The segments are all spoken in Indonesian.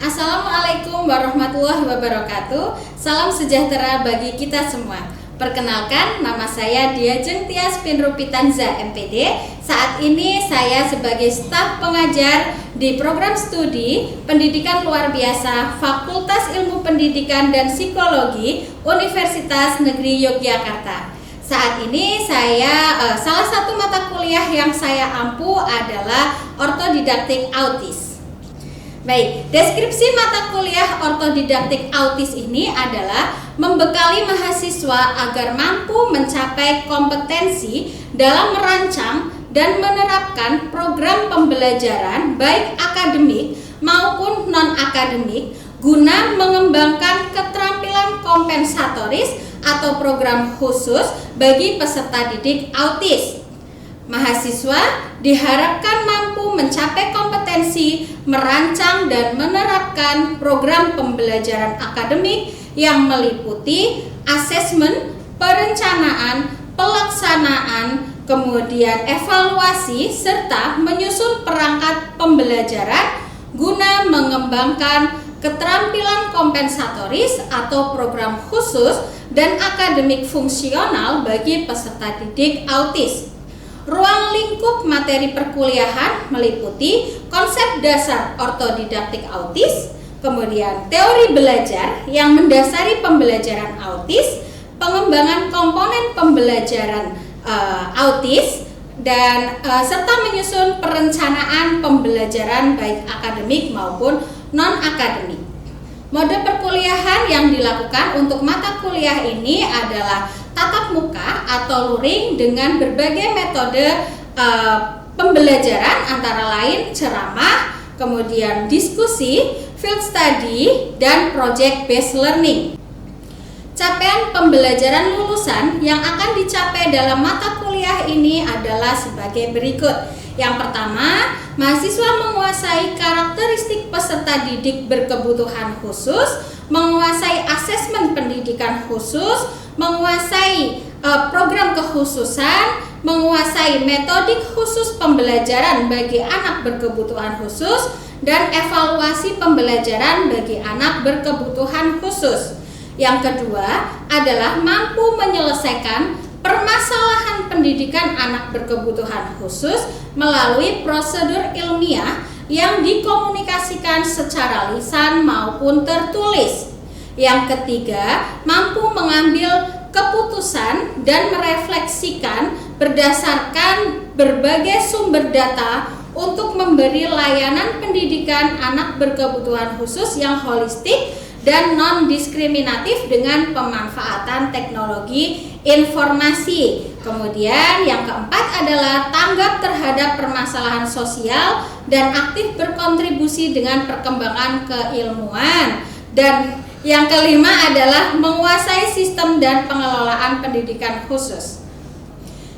Assalamualaikum warahmatullahi wabarakatuh. Salam sejahtera bagi kita semua. Perkenalkan, nama saya Diajeng Tias Pinrupitanza MPD. Saat ini saya sebagai staf pengajar di program studi Pendidikan Luar Biasa Fakultas Ilmu Pendidikan dan Psikologi Universitas Negeri Yogyakarta. Saat ini salah satu mata kuliah yang saya ampu adalah ortodidaktik autis. Baik, deskripsi mata kuliah ortodidaktik autis ini adalah membekali mahasiswa agar mampu mencapai kompetensi dalam merancang dan menerapkan program pembelajaran baik akademik maupun non-akademik guna mengembangkan keterampilan kompensatoris atau program khusus bagi peserta didik autis. Mahasiswa diharapkan mampu mencapai kompetensi merancang dan menerapkan program pembelajaran akademik yang meliputi asesmen, perencanaan, pelaksanaan, kemudian evaluasi, serta menyusun perangkat pembelajaran guna mengembangkan keterampilan kompensatoris atau program khusus dan akademik fungsional bagi peserta didik autis. Ruang lingkup materi perkuliahan meliputi konsep dasar ortodidaktik autis, kemudian teori belajar yang mendasari pembelajaran autis, pengembangan komponen pembelajaran autis, dan serta menyusun perencanaan pembelajaran baik akademik maupun non-akademik. Mode perkuliahan yang dilakukan untuk mata kuliah ini adalah tatap muka atau luring dengan berbagai metode pembelajaran antara lain ceramah, kemudian diskusi, field study, dan project based learning. Capaian pembelajaran lulusan yang akan dicapai dalam mata kuliah ini adalah sebagai berikut. Yang pertama, mahasiswa menguasai karakteristik peserta didik berkebutuhan khusus, menguasai asesmen pendidikan khusus, menguasai program kekhususan, menguasai metodik khusus pembelajaran bagi anak berkebutuhan khusus, dan evaluasi pembelajaran bagi anak berkebutuhan khusus. Yang kedua adalah mampu menyelesaikan permasalahan pendidikan anak berkebutuhan khusus melalui prosedur ilmiah yang dikomunikasikan secara lisan maupun tertulis. Yang ketiga, mampu mengambil keputusan dan merefleksikan berdasarkan berbagai sumber data untuk memberi layanan pendidikan anak berkebutuhan khusus yang holistik dan non-diskriminatif dengan pemanfaatan teknologi informasi. Kemudian yang keempat adalah tanggap terhadap permasalahan sosial dan aktif berkontribusi dengan perkembangan keilmuan. Dan yang kelima adalah menguasai sistem dan pengelolaan pendidikan khusus.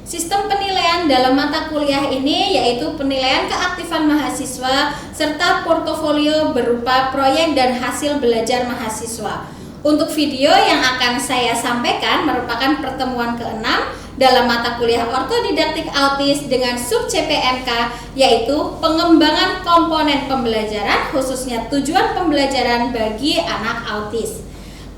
Sistem penilaian dalam mata kuliah ini yaitu penilaian keaktifan mahasiswa serta portofolio berupa proyek dan hasil belajar mahasiswa. Untuk video yang akan saya sampaikan merupakan pertemuan ke-6 dalam mata kuliah ortodidaktik autis dengan sub CPNK, yaitu pengembangan komponen pembelajaran khususnya tujuan pembelajaran bagi anak autis.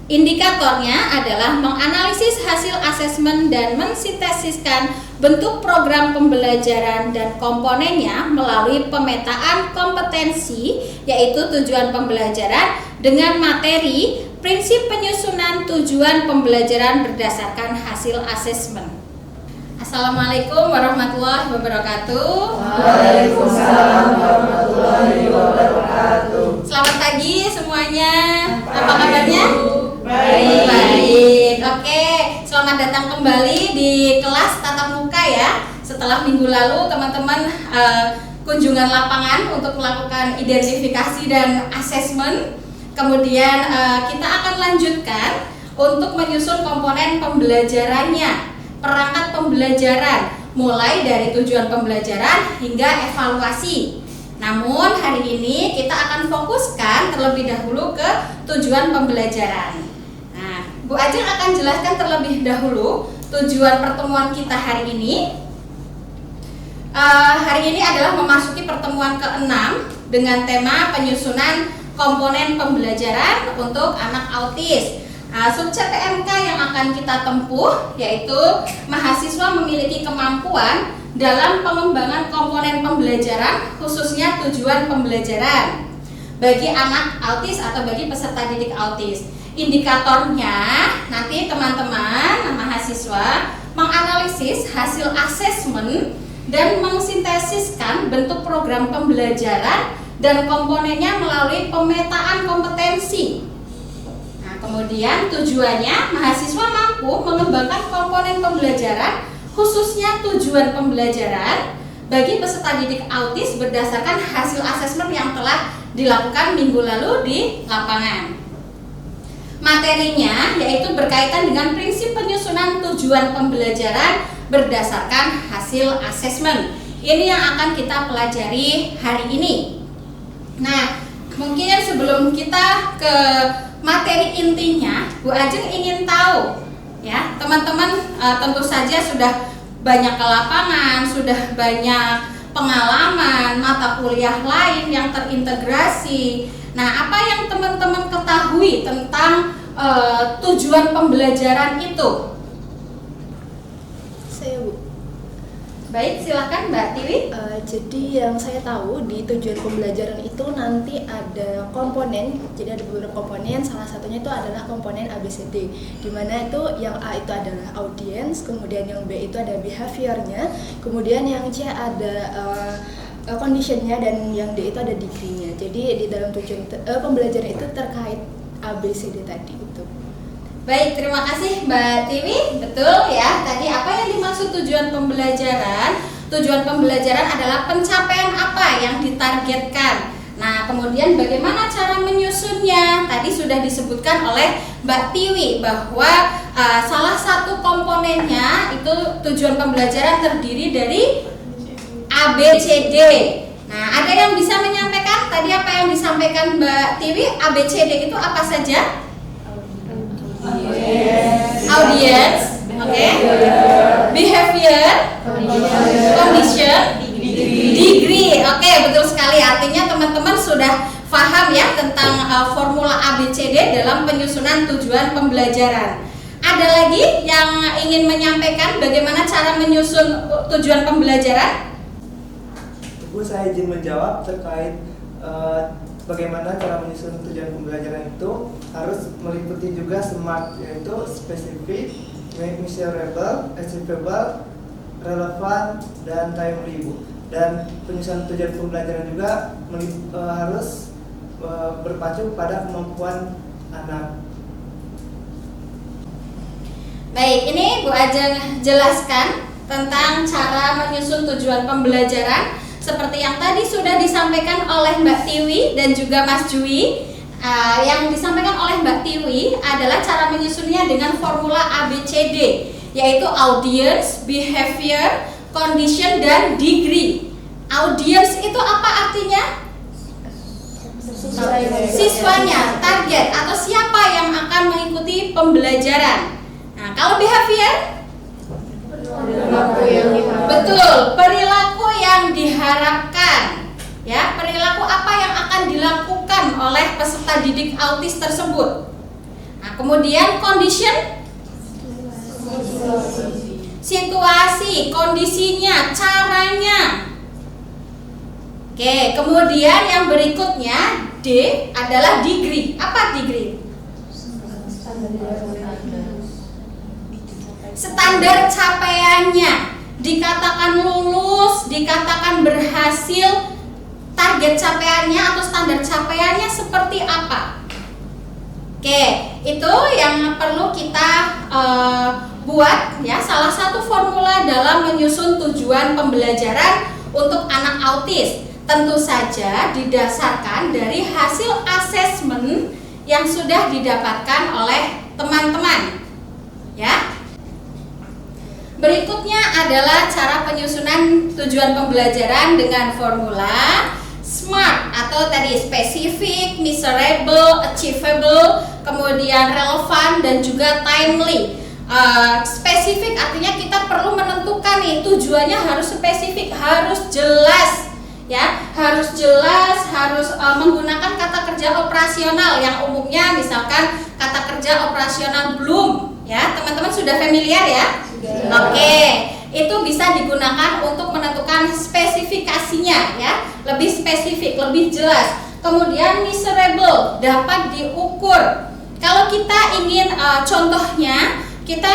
Indikatornya adalah menganalisis hasil asesmen dan mensintesiskan bentuk program pembelajaran dan komponennya melalui pemetaan kompetensi, yaitu tujuan pembelajaran dengan materi, prinsip penyusunan tujuan pembelajaran berdasarkan hasil asesmen. Assalamualaikum warahmatullahi wabarakatuh. Waalaikumsalam warahmatullahi wabarakatuh. Selamat pagi semuanya. Apa kabarnya? Baik. Oke, selamat datang kembali di kelas tatap muka ya. Setelah minggu lalu teman-teman kunjungan lapangan untuk melakukan identifikasi dan asesmen. Kemudian kita akan lanjutkan untuk menyusun komponen pembelajarannya, perangkat pembelajaran, mulai dari tujuan pembelajaran hingga evaluasi. Namun hari ini kita akan fokuskan terlebih dahulu ke tujuan pembelajaran. Nah, Bu Ajeng akan jelaskan terlebih dahulu tujuan pertemuan kita hari ini. Hari ini adalah memasuki pertemuan ke-6 dengan tema penyusunan komponen pembelajaran untuk anak autis. Subjek PMK yang akan kita tempuh yaitu mahasiswa memiliki kemampuan dalam pengembangan komponen pembelajaran, khususnya tujuan pembelajaran bagi anak autis atau bagi peserta didik autis. Indikatornya nanti teman-teman mahasiswa menganalisis hasil asesmen dan mensintesiskan bentuk program pembelajaran dan komponennya melalui pemetaan kompetensi. Kemudian tujuannya mahasiswa mampu mengembangkan komponen pembelajaran, khususnya tujuan pembelajaran bagi peserta didik autis berdasarkan hasil asesmen yang telah dilakukan minggu lalu di lapangan. Materinya yaitu berkaitan dengan prinsip penyusunan tujuan pembelajaran berdasarkan hasil asesmen. Ini yang akan kita pelajari hari ini. Nah, mungkin sebelum kita ke materi intinya, Bu Ajeng ingin tahu ya, teman-teman tentu saja sudah banyak ke lapangan, sudah banyak pengalaman mata kuliah lain yang terintegrasi. Nah, apa yang teman-teman ketahui tentang tujuan pembelajaran itu? Saya, Bu. Baik, silakan Mbak Tiwi. Jadi yang saya tahu di tujuan pembelajaran itu nanti ada komponen, jadi ada beberapa komponen, salah satunya itu adalah komponen ABCD, di mana itu yang A itu adalah audience, kemudian yang B itu ada behaviornya, kemudian yang C ada conditionnya, dan yang D itu ada degree-nya. Jadi di dalam tujuan pembelajaran itu terkait ABCD tadi itu. Baik, terima kasih Mbak Tiwi. Betul ya, tadi apa yang dimaksud tujuan pembelajaran? Tujuan pembelajaran adalah pencapaian apa yang ditargetkan. Nah, kemudian bagaimana cara menyusunnya? Tadi sudah disebutkan oleh Mbak Tiwi bahwa salah satu komponennya itu tujuan pembelajaran terdiri dari ABCD. Nah, ada yang bisa menyampaikan tadi apa yang disampaikan Mbak Tiwi? ABCD itu apa saja? Audience, oke. Behavior, condition, degree. Oke, betul sekali. Artinya teman-teman sudah paham ya tentang formula ABCD dalam penyusunan tujuan pembelajaran. Ada lagi yang ingin menyampaikan bagaimana cara menyusun tujuan pembelajaran? Bu, saya izin menjawab terkait bagaimana cara menyusun tujuan pembelajaran itu harus meliputi juga SMART, yaitu spesifik, measurable, achievable, relevan, dan timely, Bu. Dan penyusunan tujuan pembelajaran juga harus berpacu pada kemampuan anak. Baik, ini Bu Ajeng jelaskan tentang cara menyusun tujuan pembelajaran seperti yang tadi sudah disampaikan oleh Mbak Tiwi dan juga Mas Jui. Yang disampaikan oleh Mbak Tiwi adalah cara menyusunnya dengan formula ABCD, yaitu audience, behavior, condition, dan degree. Audience itu apa artinya? Siswanya, target atau siapa yang akan mengikuti pembelajaran. Nah, kalau behavior? Betul, perilaku yang diharapkan. Ya, perilaku apa yang akan dilakukan oleh peserta didik autis tersebut. Nah, kemudian condition, situasi, kondisinya, caranya. Oke, kemudian yang berikutnya D adalah degree. Apa degree? Standar capaiannya. Dikatakan lulus, dikatakan berhasil, target capaiannya atau standar capaiannya seperti apa? Oke, itu yang perlu kita buat ya, salah satu formula dalam menyusun tujuan pembelajaran untuk anak autis. Tentu saja didasarkan dari hasil asesmen yang sudah didapatkan oleh teman-teman. Ya. Berikutnya adalah cara penyusunan tujuan pembelajaran dengan formula SMART atau tadi specific, measurable, achievable, kemudian relevan, dan juga timely. Spesifik artinya kita perlu menentukan nih tujuannya harus spesifik, harus jelas ya, harus jelas, harus menggunakan kata kerja operasional yang umumnya misalkan kata kerja operasional belum, ya, teman-teman sudah familiar ya? Sudah. Oke, itu bisa digunakan untuk menentukan spesifikasinya, ya, lebih spesifik, lebih jelas. Kemudian measurable, dapat diukur. Kalau kita ingin contohnya, kita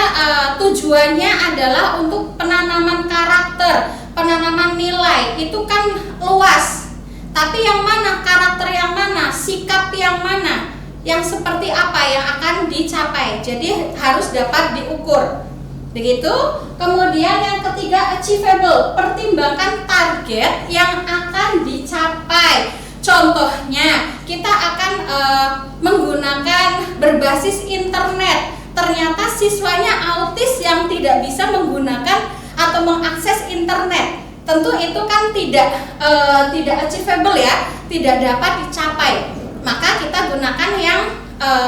tujuannya adalah untuk penanaman karakter, penanaman nilai, itu kan luas. Tapi yang mana, karakter yang mana, sikap yang mana, yang seperti apa yang akan dicapai. Jadi harus dapat diukur. Begitu. Kemudian yang ketiga, achievable, pertimbangkan target yang akan dicapai. Contohnya, kita akan menggunakan berbasis internet. Ternyata siswanya autis yang tidak bisa menggunakan atau mengakses internet. Tentu itu kan tidak achievable ya, tidak dapat dicapai. Maka kita gunakan yang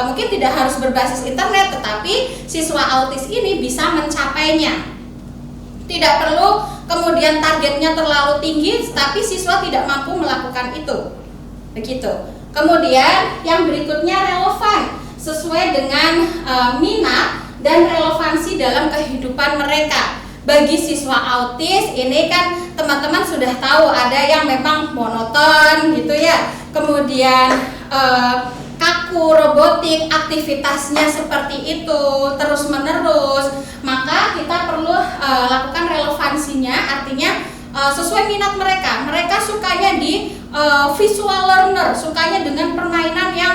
mungkin tidak harus berbasis internet, tetapi siswa autis ini bisa mencapainya. Tidak perlu kemudian targetnya terlalu tinggi, tapi siswa tidak mampu melakukan itu. Begitu. Kemudian yang berikutnya relevan, sesuai dengan minat dan relevansi dalam kehidupan mereka. Bagi siswa autis ini kan teman-teman sudah tahu ada yang memang monoton gitu ya. Kemudian kaku, robotik, aktivitasnya seperti itu terus menerus. Maka kita perlu lakukan relevansinya, artinya sesuai minat mereka. Mereka sukanya di visual learner, sukanya dengan permainan yang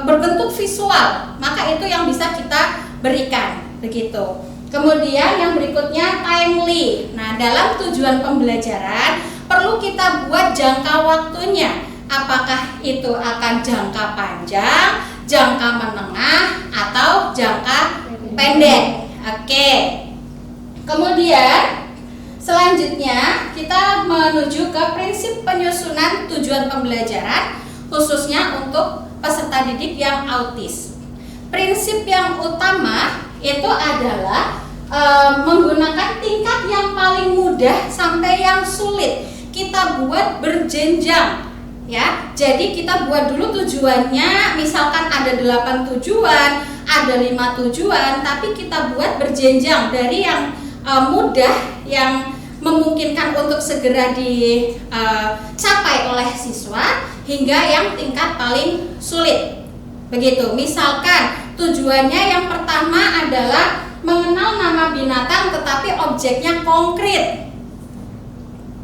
berbentuk visual, maka itu yang bisa kita berikan, begitu. Kemudian yang berikutnya timely. Nah, dalam tujuan pembelajaran perlu kita buat jangka waktunya. Apakah itu akan jangka panjang, jangka menengah, atau jangka pendek? Oke. Kemudian selanjutnya kita menuju ke prinsip penyusunan tujuan pembelajaran khususnya untuk peserta didik yang autis. Prinsip yang utama itu adalah menggunakan tingkat yang paling mudah sampai yang sulit. Kita buat berjenjang, ya. Jadi kita buat dulu tujuannya, misalkan ada 8 tujuan, ada 5 tujuan, tapi kita buat berjenjang dari yang mudah, yang memungkinkan untuk segera dicapai oleh siswa, hingga yang tingkat paling sulit. Begitu. Misalkan tujuannya yang pertama adalah mengenal nama binatang tetapi objeknya konkret.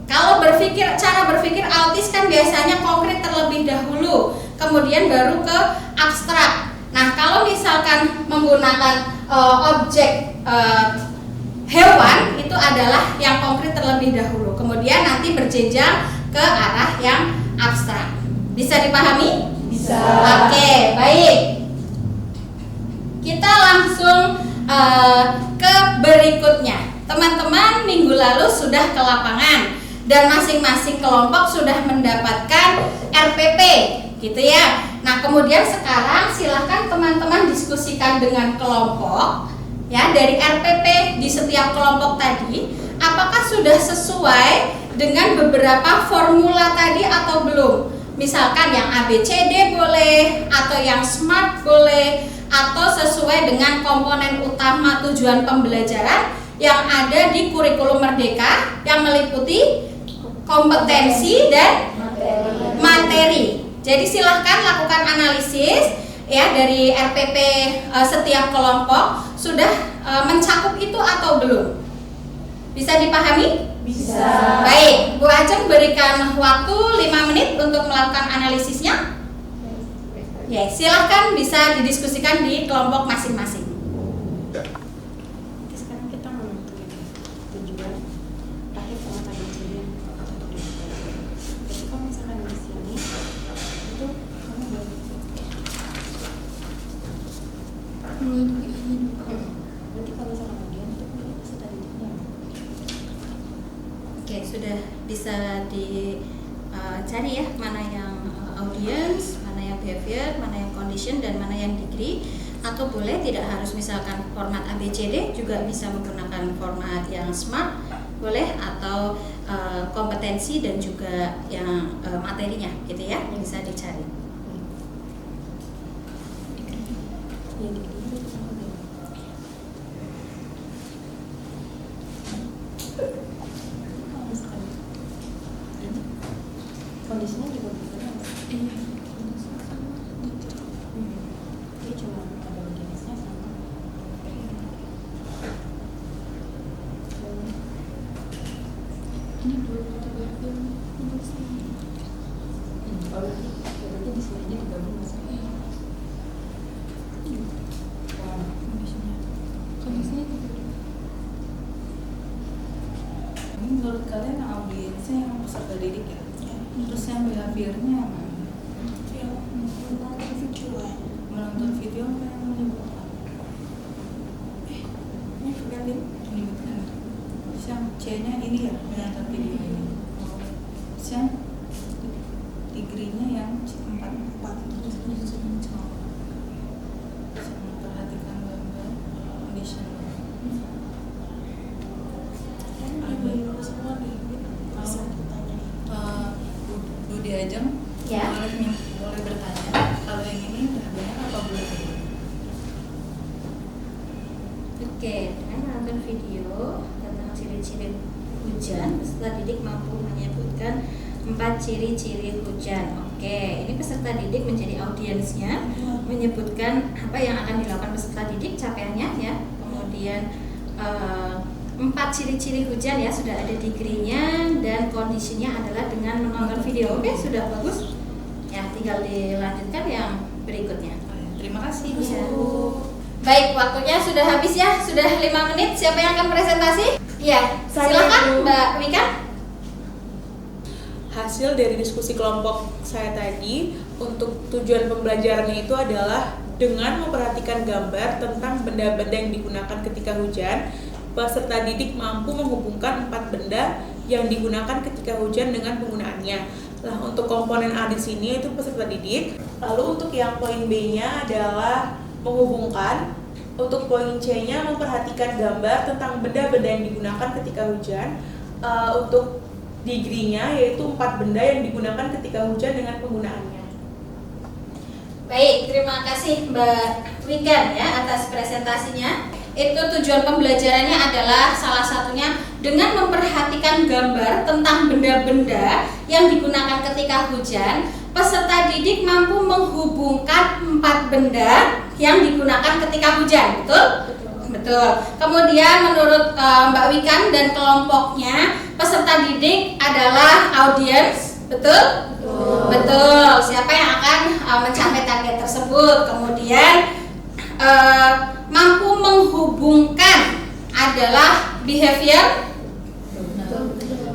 Kalau cara berpikir autis kan biasanya konkret terlebih dahulu, kemudian baru ke abstrak. Nah, kalau misalkan menggunakan objek hewan, itu adalah yang konkret terlebih dahulu, kemudian nanti berjenjang ke arah yang abstrak. Bisa dipahami? Bisa. Oke, baik. Kita langsung ke berikutnya. Teman-teman minggu lalu sudah ke lapangan dan masing-masing kelompok sudah mendapatkan RPP, gitu ya. Nah, kemudian sekarang silahkan teman-teman diskusikan dengan kelompok, ya, dari RPP di setiap kelompok tadi, apakah sudah sesuai dengan beberapa formula tadi atau belum? Misalkan yang ABCD boleh, atau yang SMART boleh, atau sesuai dengan komponen utama tujuan pembelajaran yang ada di kurikulum Merdeka yang meliputi kompetensi dan materi. Jadi silahkan lakukan analisis ya dari RPP setiap kelompok sudah mencakup itu atau belum? Bisa dipahami? Bisa. Baik, Bu Ajeng berikan waktu 5 menit untuk melakukan analisisnya. Ya, silahkan bisa didiskusikan di kelompok masing-masing. Sekarang kita menentukan tujuan terakhir sama tadi jadi kalau misalkan di sini itu kamu baru berarti kalau misalkan bagian itu peserta didiknya. Oke, sudah bisa dicari ya mana yang audience, mana yang behavior, mana yang condition, dan mana yang degree. Atau boleh tidak harus misalkan format ABCD, juga bisa menggunakan format yang SMART boleh, atau kompetensi dan juga yang materinya gitu ya, yang bisa dicari. Kondisinya juga berbeda. Dia cuma ada jenisnya sama. Ini 23 film Berarti di sini aja digabung maksudnya. kondisinya Ini menurut kalian audiensnya yang peserta didik ya? Terus yang behaviornya yang mana? Menonton video apa yang menyebutkan? Menyebutkan. Terus yang C-nya ini ya, menonton video ini. Terus yang degree-nya yang 4. Terus yang memperhatikan gambar conditional. Budi Ajeng, Ya. boleh bertanya, kalau yang ini udah benar apa belum? Oke, dengan menonton video tentang ciri-ciri hujan, peserta didik mampu menyebutkan 4 ciri-ciri hujan. Oke, ini peserta didik menjadi audiensnya, menyebutkan apa yang akan dilakukan peserta didik, capaiannya ya. Kemudian 4 ciri-ciri hujan ya, sudah ada degree-nya dan kondisinya adalah dengan menonton video. Oke, sudah bagus. Ya, tinggal dilanjutkan yang berikutnya. Terima kasih Bu. Ya. Baik, waktunya sudah habis ya, sudah 5 menit. Siapa yang akan presentasi? Ya, silakan Mbak Wika. Hasil dari diskusi kelompok saya tadi, untuk tujuan pembelajarannya itu adalah dengan memperhatikan gambar tentang benda-benda yang digunakan ketika hujan, peserta didik mampu menghubungkan 4 benda yang digunakan ketika hujan dengan penggunaannya. Nah, untuk komponen A di sini itu peserta didik. Lalu untuk yang poin B-nya adalah menghubungkan. Untuk poin C-nya memperhatikan gambar tentang benda-benda yang digunakan ketika hujan. Untuk degree-nya yaitu 4 benda yang digunakan ketika hujan dengan penggunaannya. Baik, terima kasih Mbak Wikan ya atas presentasinya. Itu tujuan pembelajarannya adalah salah satunya dengan memperhatikan gambar tentang benda-benda yang digunakan ketika hujan, peserta didik mampu menghubungkan 4 benda yang digunakan ketika hujan. Betul? Betul. Kemudian menurut Mbak Wikan dan kelompoknya, peserta didik adalah audiens. Betul? Betul. Siapa yang akan mencapai target tersebut? Kemudian mampu menghubungkan adalah behavior.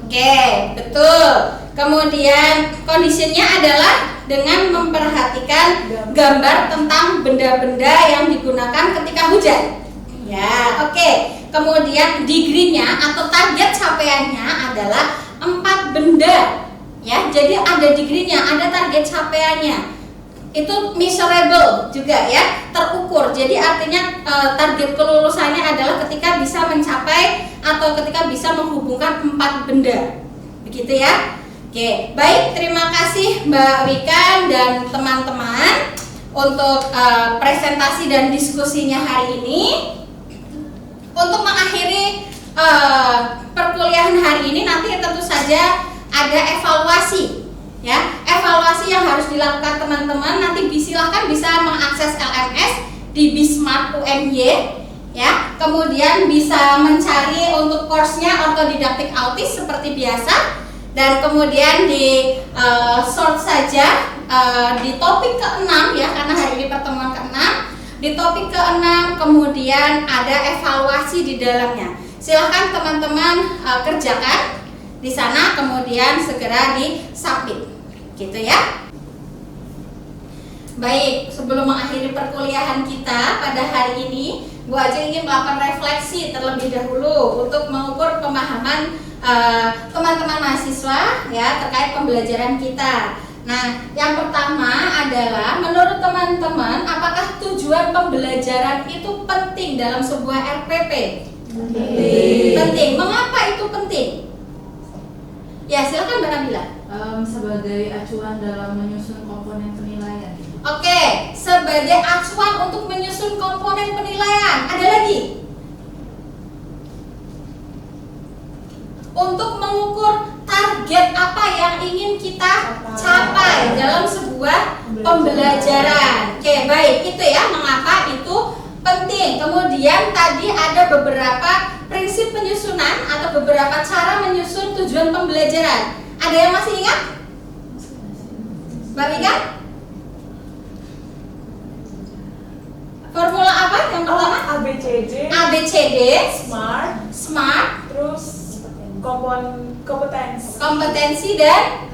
Oke, betul. Kemudian kondisinya adalah dengan memperhatikan gambar tentang benda-benda yang digunakan ketika hujan. Ya, oke. Kemudian degree-nya atau target capaiannya adalah 4 benda. Ya, jadi ada degree-nya, ada target capaiannya. Itu measurable juga ya, terukur. Jadi artinya target kelulusannya adalah ketika bisa mencapai atau ketika bisa menghubungkan 4 benda. Begitu ya. Oke, baik, terima kasih Mbak Wikan dan teman-teman untuk presentasi dan diskusinya hari ini. Untuk mengakhiri perkuliahan hari ini, nanti tentu saja ada evaluasi. Ya, evaluasi yang harus dilakukan teman-teman nanti silahkan bisa mengakses LMS di Bismart UNY ya. Kemudian bisa mencari untuk course-nya ortodidaktik autis seperti biasa, dan kemudian di sort saja di topik ke-6 ya, karena hari ini pertemuan ke-6. Di topik ke-6 kemudian ada evaluasi di dalamnya. Silahkan teman-teman kerjakan di sana, kemudian segera di-submit. Gitu ya. Baik, sebelum mengakhiri perkuliahan kita pada hari ini, Bu Ajeng ingin melakukan refleksi terlebih dahulu untuk mengukur pemahaman teman-teman mahasiswa ya terkait pembelajaran kita. Nah, yang pertama adalah menurut teman-teman, apakah tujuan pembelajaran itu penting dalam sebuah RPP? Penting. Penting. Mengapa itu penting? Ya, silakan Mbak Nabila. Sebagai acuan dalam menyusun komponen penilaian. Oke, sebagai acuan untuk menyusun komponen penilaian. Ada lagi? Untuk mengukur target apa yang ingin kita capai dalam sebuah pembelajaran. Oke, baik, itu ya mengapa itu penting. Kemudian tadi ada beberapa prinsip penyusunan atau beberapa cara menyusun tujuan pembelajaran. Ada yang masih ingat? Mbak Mika? Formula apa yang pertama? ABCD, ABCD, SMART, SMART, terus kompetensi dan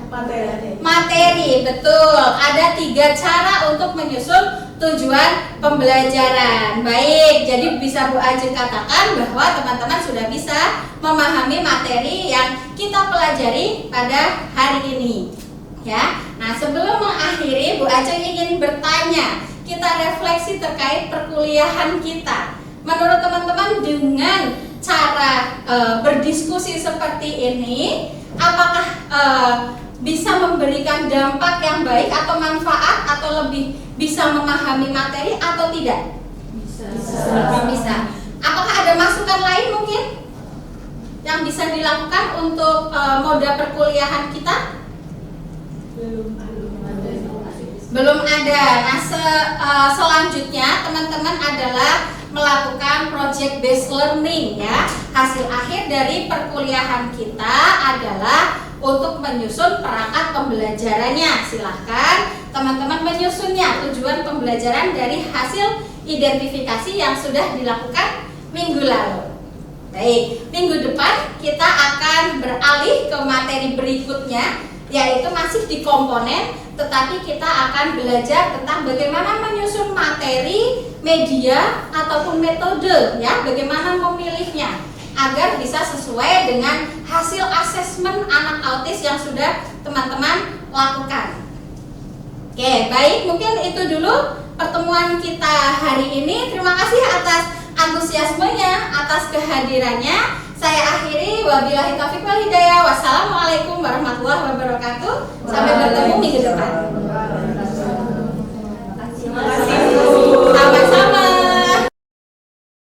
materi. Betul. Ada 3 cara untuk menyusun tujuan pembelajaran. Baik, jadi bisa Bu Ajeng katakan bahwa teman-teman sudah bisa memahami materi yang kita pelajari pada hari ini. Ya. Nah, sebelum mengakhiri, Bu Ajeng ingin bertanya, kita refleksi terkait perkuliahan kita. Menurut teman-teman dengan cara berdiskusi seperti ini, apakah bisa memberikan dampak yang baik atau manfaat atau lebih bisa memahami materi atau tidak? Bisa. Apakah ada masukan lain mungkin yang bisa dilakukan untuk moda perkuliahan kita? Belum ada. Nah, selanjutnya teman-teman adalah melakukan project based learning ya. Hasil akhir dari perkuliahan kita adalah untuk menyusun perangkat pembelajarannya. Silahkan teman-teman menyusunnya, tujuan pembelajaran dari hasil identifikasi yang sudah dilakukan minggu lalu. Baik, minggu depan kita akan beralih ke materi berikutnya, yaitu masih di komponen, tetapi kita akan belajar tentang bagaimana menyusun materi, media, ataupun metode ya, bagaimana memilihnya agar bisa sesuai dengan hasil asesmen anak autis yang sudah teman-teman lakukan. Oke, baik, mungkin itu dulu pertemuan kita hari ini. Terima kasih atas antusiasmenya, atas kehadirannya. Saya akhiri, wabillahi taufiq wal hidayah. Wassalamualaikum warahmatullahi wabarakatuh. Sampai bertemu minggu depan. Terima kasih.